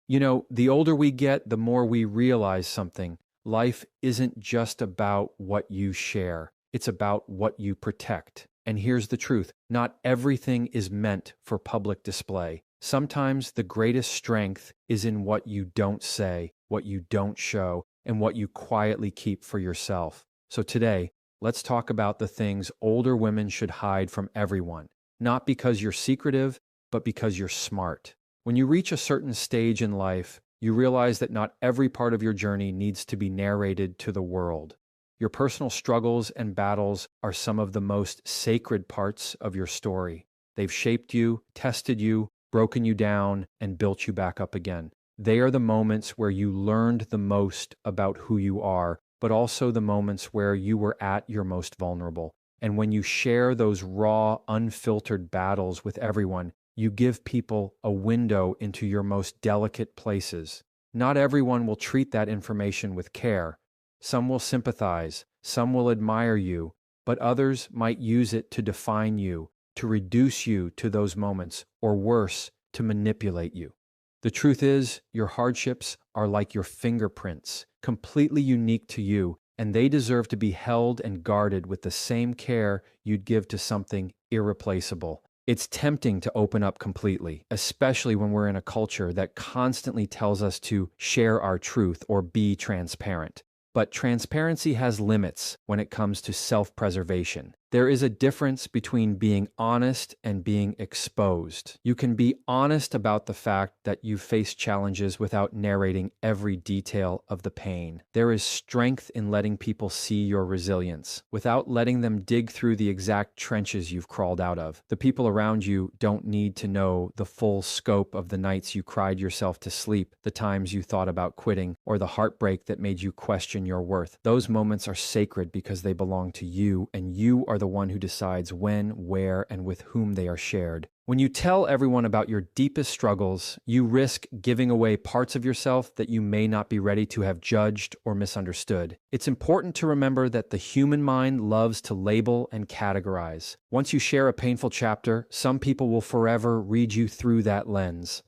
You know, the older we get, the more we realize something. Life isn't just about what you share, it's about what you protect. And here's the truth, not everything is meant for public display. Sometimes the greatest strength is in what you don't say, what you don't show, and what you quietly keep for yourself. So today, let's talk about the things older women should hide from everyone, not because you're secretive, but because you're smart. When you reach a certain stage in life, you realize that not every part of your journey needs to be narrated to the world. Your personal struggles and battles are some of the most sacred parts of your story. They've shaped you, tested you, broken you down, and built you back up again. They are the moments where you learned the most about who you are, but also the moments where you were at your most vulnerable. And when you share those raw, unfiltered battles with everyone, you give people a window into your most delicate places. Not everyone will treat that information with care. Some will sympathize, some will admire you, but others might use it to define you, to reduce you to those moments, or worse, to manipulate you. The truth is, your hardships are like your fingerprints, completely unique to you, and they deserve to be held and guarded with the same care you'd give to something irreplaceable. It's tempting to open up completely, especially when we're in a culture that constantly tells us to share our truth or be transparent. But transparency has limits when it comes to self-preservation. There is a difference between being honest and being exposed. You can be honest about the fact that you face challenges without narrating every detail of the pain. There is strength in letting people see your resilience without letting them dig through the exact trenches you've crawled out of. The people around you don't need to know the full scope of the nights you cried yourself to sleep, the times you thought about quitting, or the heartbreak that made you question your worth. Those moments are sacred because they belong to you, and you are the one who decides when, where, and with whom they are shared. When you tell everyone about your deepest struggles, you risk giving away parts of yourself that you may not be ready to have judged or misunderstood. It's important to remember that the human mind loves to label and categorize. Once you share a painful chapter, some people will forever read you through that lens.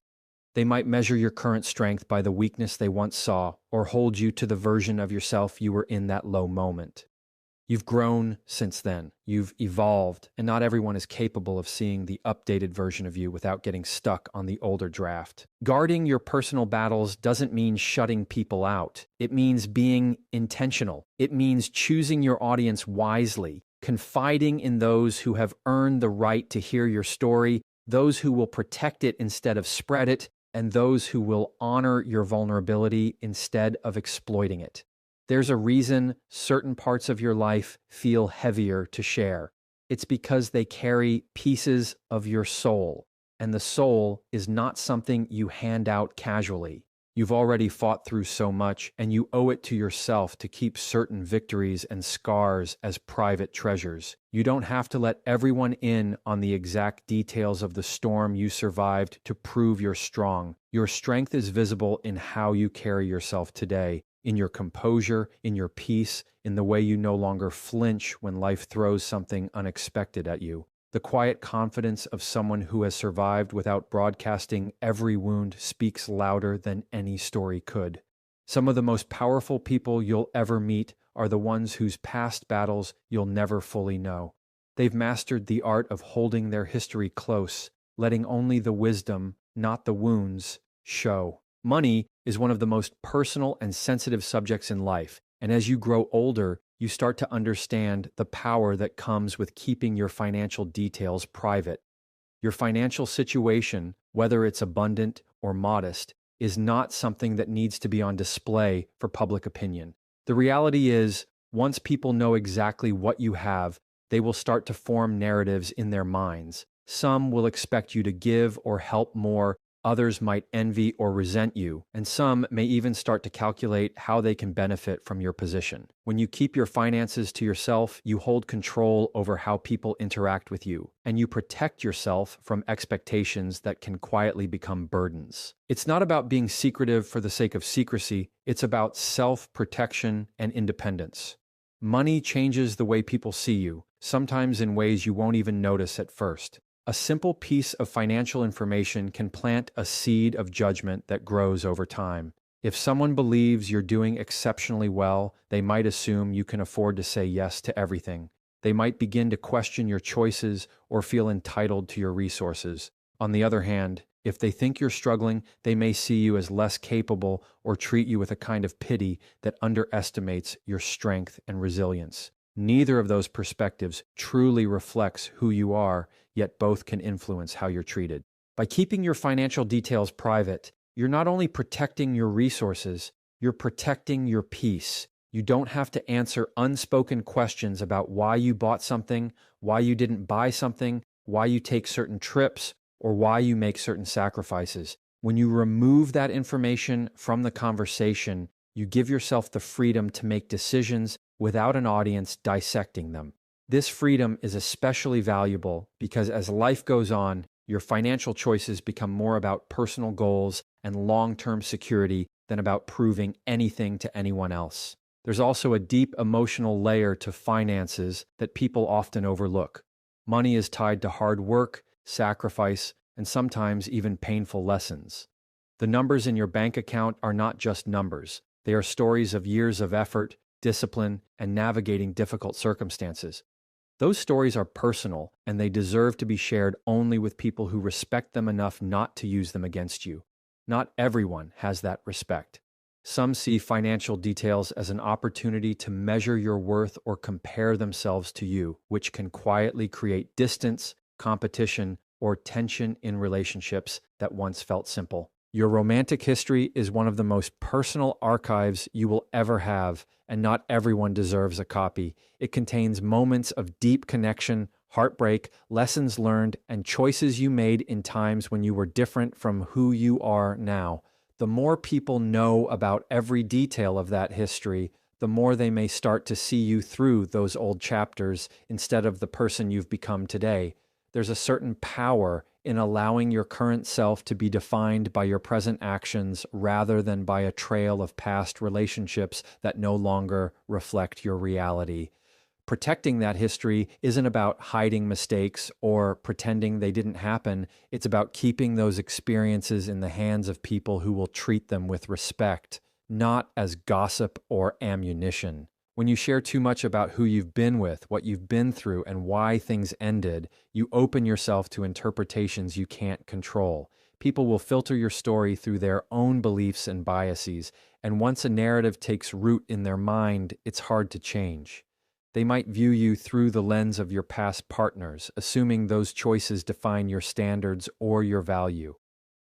They might measure your current strength by the weakness they once saw, or hold you to the version of yourself you were in that low moment. You've grown since then, you've evolved, and not everyone is capable of seeing the updated version of you without getting stuck on the older draft. Guarding your personal battles doesn't mean shutting people out. It means being intentional. It means choosing your audience wisely, confiding in those who have earned the right to hear your story, those who will protect it instead of spread it, and those who will honor your vulnerability instead of exploiting it. There's a reason certain parts of your life feel heavier to share. It's because they carry pieces of your soul, and the soul is not something you hand out casually. You've already fought through so much, and you owe it to yourself to keep certain victories and scars as private treasures. You don't have to let everyone in on the exact details of the storm you survived to prove you're strong. Your strength is visible in how you carry yourself today, in your composure, in your peace, in the way you no longer flinch when life throws something unexpected at you. The quiet confidence of someone who has survived without broadcasting every wound speaks louder than any story could. Some of the most powerful people you'll ever meet are the ones whose past battles you'll never fully know. They've mastered the art of holding their history close, letting only the wisdom, not the wounds, show. Money is one of the most personal and sensitive subjects in life, and as you grow older, you start to understand the power that comes with keeping your financial details private. Your financial situation, whether it's abundant or modest, is not something that needs to be on display for public opinion. The reality is, once people know exactly what you have, they will start to form narratives in their minds. Some will expect you to give or help more. Others might envy or resent you, and some may even start to calculate how they can benefit from your position. When you keep your finances to yourself, you hold control over how people interact with you, and you protect yourself from expectations that can quietly become burdens. It's not about being secretive for the sake of secrecy, it's about self-protection and independence. Money changes the way people see you, sometimes in ways you won't even notice at first. A simple piece of financial information can plant a seed of judgment that grows over time. If someone believes you're doing exceptionally well, they might assume you can afford to say yes to everything. They might begin to question your choices or feel entitled to your resources. On the other hand, if they think you're struggling, they may see you as less capable or treat you with a kind of pity that underestimates your strength and resilience. Neither of those perspectives truly reflects who you are, yet both can influence how you're treated. By keeping your financial details private, you're not only protecting your resources, you're protecting your peace. You don't have to answer unspoken questions about why you bought something, why you didn't buy something, why you take certain trips, or why you make certain sacrifices. When you remove that information from the conversation, you give yourself the freedom to make decisions without an audience dissecting them. This freedom is especially valuable because as life goes on, your financial choices become more about personal goals and long-term security than about proving anything to anyone else. There's also a deep emotional layer to finances that people often overlook. Money is tied to hard work, sacrifice, and sometimes even painful lessons. The numbers in your bank account are not just numbers. They are stories of years of effort, discipline, and navigating difficult circumstances. Those stories are personal, and they deserve to be shared only with people who respect them enough not to use them against you. Not everyone has that respect. Some see financial details as an opportunity to measure your worth or compare themselves to you, which can quietly create distance, competition, or tension in relationships that once felt simple. Your romantic history is one of the most personal archives you will ever have, and not everyone deserves a copy. It contains moments of deep connection, heartbreak, lessons learned, and choices you made in times when you were different from who you are now. The more people know about every detail of that history, the more they may start to see you through those old chapters instead of the person you've become today. There's a certain power in allowing your current self to be defined by your present actions rather than by a trail of past relationships that no longer reflect your reality. Protecting that history isn't about hiding mistakes or pretending they didn't happen. It's about keeping those experiences in the hands of people who will treat them with respect, not as gossip or ammunition. When you share too much about who you've been with, what you've been through, and why things ended, you open yourself to interpretations you can't control. People will filter your story through their own beliefs and biases, and once a narrative takes root in their mind, it's hard to change. They might view you through the lens of your past partners, assuming those choices define your standards or your value.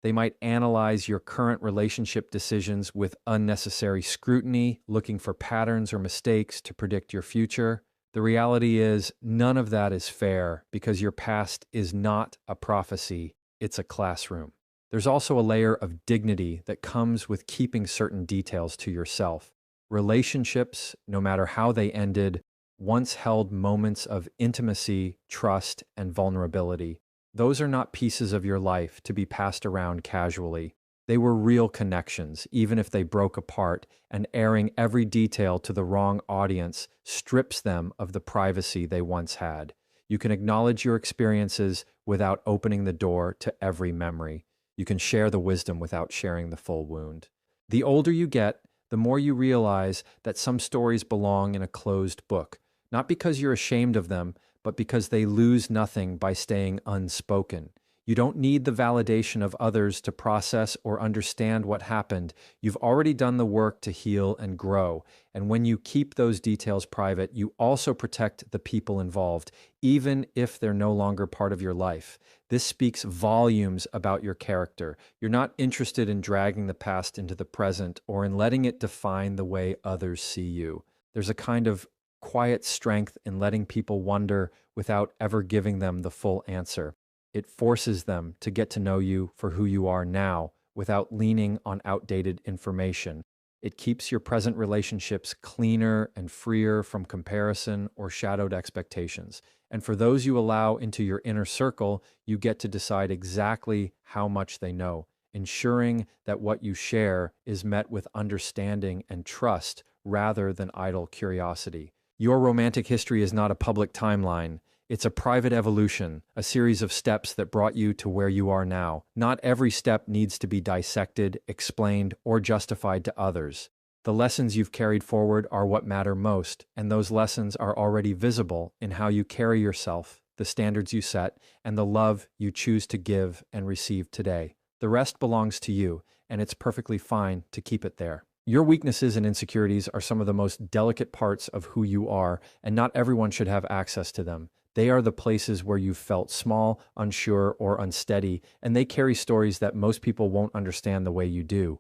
They might analyze your current relationship decisions with unnecessary scrutiny, looking for patterns or mistakes to predict your future. The reality is, none of that is fair because your past is not a prophecy, it's a classroom. There's also a layer of dignity that comes with keeping certain details to yourself. Relationships, no matter how they ended, once held moments of intimacy, trust, and vulnerability. Those are not pieces of your life to be passed around casually. They were real connections, even if they broke apart, and airing every detail to the wrong audience strips them of the privacy they once had. You can acknowledge your experiences without opening the door to every memory. You can share the wisdom without sharing the full wound. The older you get, the more you realize that some stories belong in a closed book, not because you're ashamed of them, but because they lose nothing by staying unspoken. You don't need the validation of others to process or understand what happened. You've already done the work to heal and grow. And when you keep those details private, you also protect the people involved, even if they're no longer part of your life. This speaks volumes about your character. You're not interested in dragging the past into the present or in letting it define the way others see you. There's a kind of quiet strength in letting people wonder without ever giving them the full answer. It forces them to get to know you for who you are now without leaning on outdated information. It keeps your present relationships cleaner and freer from comparison or shadowed expectations. And for those you allow into your inner circle, you get to decide exactly how much they know, ensuring that what you share is met with understanding and trust rather than idle curiosity. Your romantic history is not a public timeline. It's a private evolution, a series of steps that brought you to where you are now. Not every step needs to be dissected, explained, or justified to others. The lessons you've carried forward are what matter most, and those lessons are already visible in how you carry yourself, the standards you set, and the love you choose to give and receive today. The rest belongs to you, and it's perfectly fine to keep it there. Your weaknesses and insecurities are some of the most delicate parts of who you are, and not everyone should have access to them. They are the places where you felt small, unsure, or unsteady, and they carry stories that most people won't understand the way you do.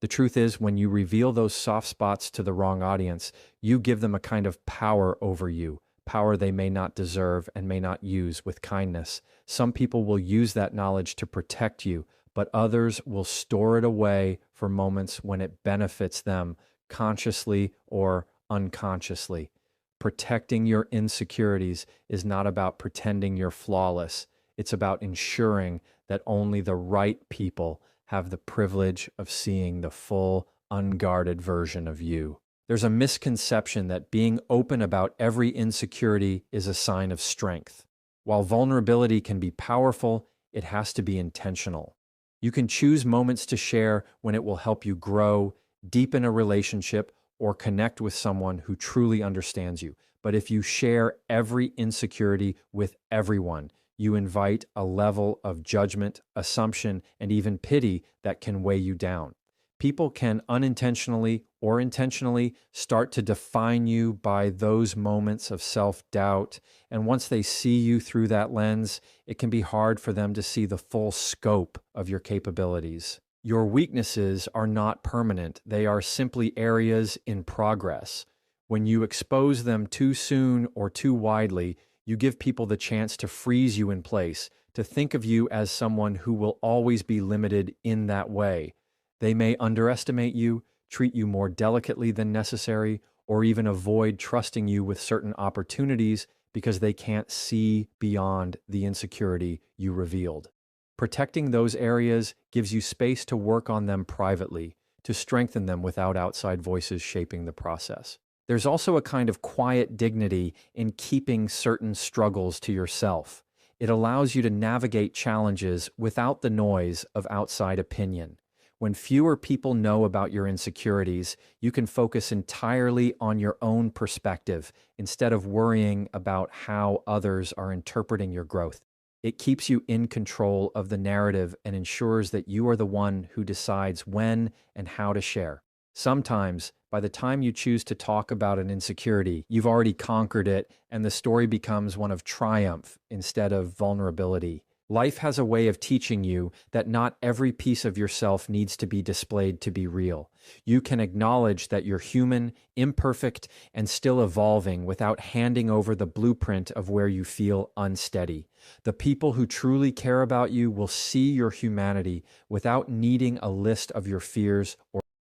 The truth is, when you reveal those soft spots to the wrong audience, you give them a kind of power over you, power they may not deserve and may not use with kindness. Some people will use that knowledge to protect you, but others will store it away for moments when it benefits them, consciously or unconsciously. Protecting your insecurities is not about pretending you're flawless. It's about ensuring that only the right people have the privilege of seeing the full, unguarded version of you. There's a misconception that being open about every insecurity is a sign of strength. While vulnerability can be powerful, it has to be intentional. You can choose moments to share when it will help you grow, deepen a relationship, or connect with someone who truly understands you. But if you share every insecurity with everyone, you invite a level of judgment, assumption, and even pity that can weigh you down. People can unintentionally or intentionally start to define you by those moments of self-doubt. And once they see you through that lens, it can be hard for them to see the full scope of your capabilities. Your weaknesses are not permanent. They are simply areas in progress. When you expose them too soon or too widely, you give people the chance to freeze you in place, to think of you as someone who will always be limited in that way. They may underestimate you, treat you more delicately than necessary, or even avoid trusting you with certain opportunities because they can't see beyond the insecurity you revealed. Protecting those areas gives you space to work on them privately, to strengthen them without outside voices shaping the process. There's also a kind of quiet dignity in keeping certain struggles to yourself. It allows you to navigate challenges without the noise of outside opinion. When fewer people know about your insecurities, you can focus entirely on your own perspective instead of worrying about how others are interpreting your growth. It keeps you in control of the narrative and ensures that you are the one who decides when and how to share. Sometimes, by the time you choose to talk about an insecurity, you've already conquered it, and the story becomes one of triumph instead of vulnerability. Life has a way of teaching you that not every piece of yourself needs to be displayed to be real. You can acknowledge that you're human, imperfect, and still evolving without handing over the blueprint of where you feel unsteady. The people who truly care about you will see your humanity without needing a list of your fears or